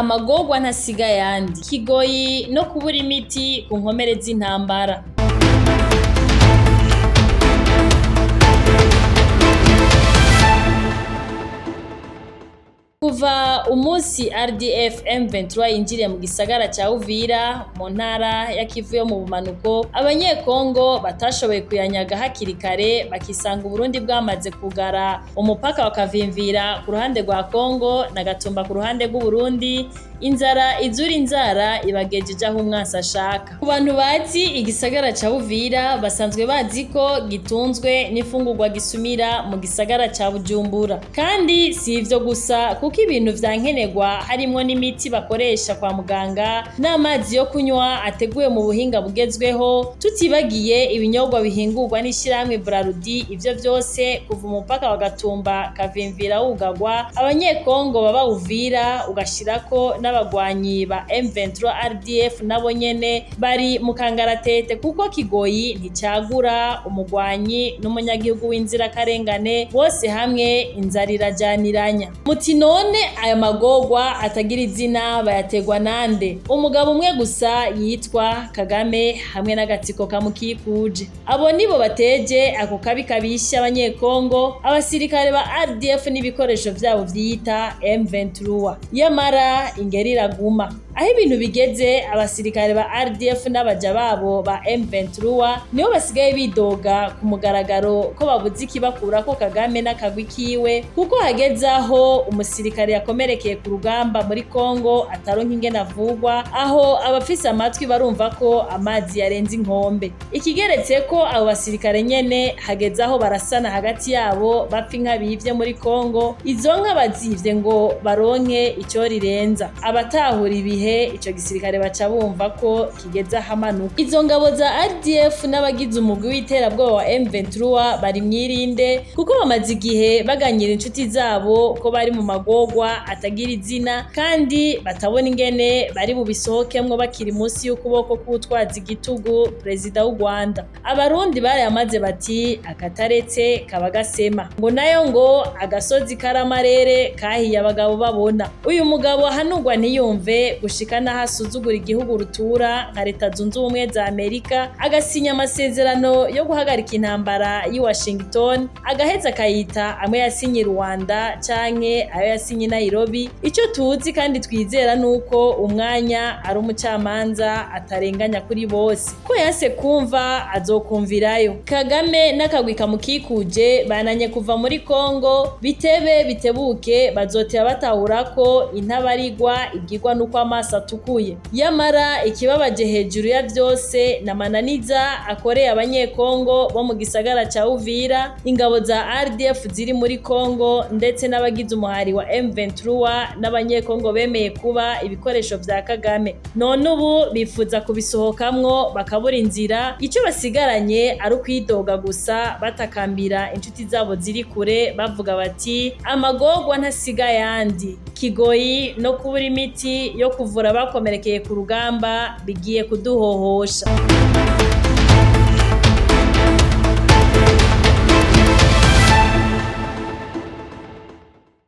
Amagorwa ntasiga ayandi, Kigoyi no kubura imiti ku nkomere z'intambara. Kuva umusi RDF M23 yinjiriye mu gisagara ca Uvira mu ntara ya Kivu yo mu bumanuko, abanyekongo batashoboye kuyanyaga hakiri kare bakisanga Uburundi bwamaze kugara umupaka wa Kavimvira ku ruhande rwa Kongo na Gatumba ku ruhande rw'Uburundi. Inzara izura inzara ibagejeje aho umwansi ashaka. Ku bantu bazi igisagara ca Uvira basanzwe bazi ko gitunzwe n'imfungurwa gisumira mu gisagara ca Bujumbura, kandi si ivyo gusa kuko ibintu vyankenerwa harimwo n'imiti bakoresha kwa muganga n'amazi yo kunywa ateguye mu buhinga bugezweho, tutibagiye ibinyobwa bihingurwa n'ishirahamwe Brarudi. Ivyo vyose kuva umupaka wa Gatumba Kavimvira wugagwa, abanyekongo baba Uvira ugashirako n'abagwanyi ba M23 RDF nabo nyene bari mu kangaratete, kuko Kigoyi nticagura umugwanyi n'umunyagihugu w'inzira karengane, bose hamwe inzara irajaniranya. Muti none aya magorwa atagira izina bayategwa nande? Umugabo umwe gusa yitwa Kagame hamwe n'agatsiko kamukikuje. Abo nibo bateje ako kabi kabisha abanyekongo, abasirikare ba RDF n'ibikoresho vyabo vyita M23. Yamara ingeri iraguma. Aho ibintu bigeze, abasirikare ba RDF n'abaja babo ba M23 nibo basigaye bidoga ku mugaragaro ko babuze ikibakurako Kagame n'akagwi kiwe, kuko hageze aho umusirikare yakomerekeye ku rugamba muri Kongo ataronka ingene avugwa, aho abafise amatwi barumva ko amazi yarenze inkombe. Ikigeretse ko abo basirikare nyene hageze aho barasana hagati yabo bapfa inka bivye muri Kongo, izo nka bazivye ngo baronke ico rirenza. Abatahura ibihe ico gisirikare baca bumva ko kigeze ahamanuka. Izo ngabo za RDF n'abagize umugwi w'iterabwoba wa M23 bari mwirinde, kuko bamaze igihe baganyira inshuti zabo ko bari mu magorwa atagira izina, kandi batabona ingene bari bubisohokemwo bakiri munsi y'ukuboko k'utwaza igitugu Perezida w'u Rwanda. Abarundi barayamaze bati akataretse kaba gasema, ngo nayo ngo agasozi karamarere kahiye abagabo babona. Uyu mugabo ahanurwa ntiyumve gushika naho asuzugura igihugu rutura nka Leta Zunze Ubumwe za Amerika, agasinya amasezerano yo guhagarika intambara y'i Washington, agaheza akayita amwe yasinye Rwanda canke ayo yasinye Nairobi. Ico tuzi kandi twizera nuko umwanya ari umucamanza atarenganya kuri bose, ko yase kumva azokumvirayo. Kagame n'akagwi kamukikuje bananye kuva muri Kongo, bitebe bitebuke bazotera batahura ko intabarigwa igirwa nuko amaso atukuye. Yamara ikibabaje hejuru ya vyose n'amananiza akoreye abanyekongo bo mu gisagara ca Uvira, ingabo za RDF ziri muri Kongo ndetse n'abagize umuhari wa M23 n'abanyekongo bemeye kuba ibikoresho vya Kagame. None ubu bifuza kubisohokamwo bakabura inzira, ico basigaranye ari ukwidoga gusa batakambira inshuti zabo ziri kure bavuga bati amagorwa ntasiga ayandi, Kigoyi no kubura imiti yo kuvura bakomerekeye ku rugamba bigiye kuduhohosha.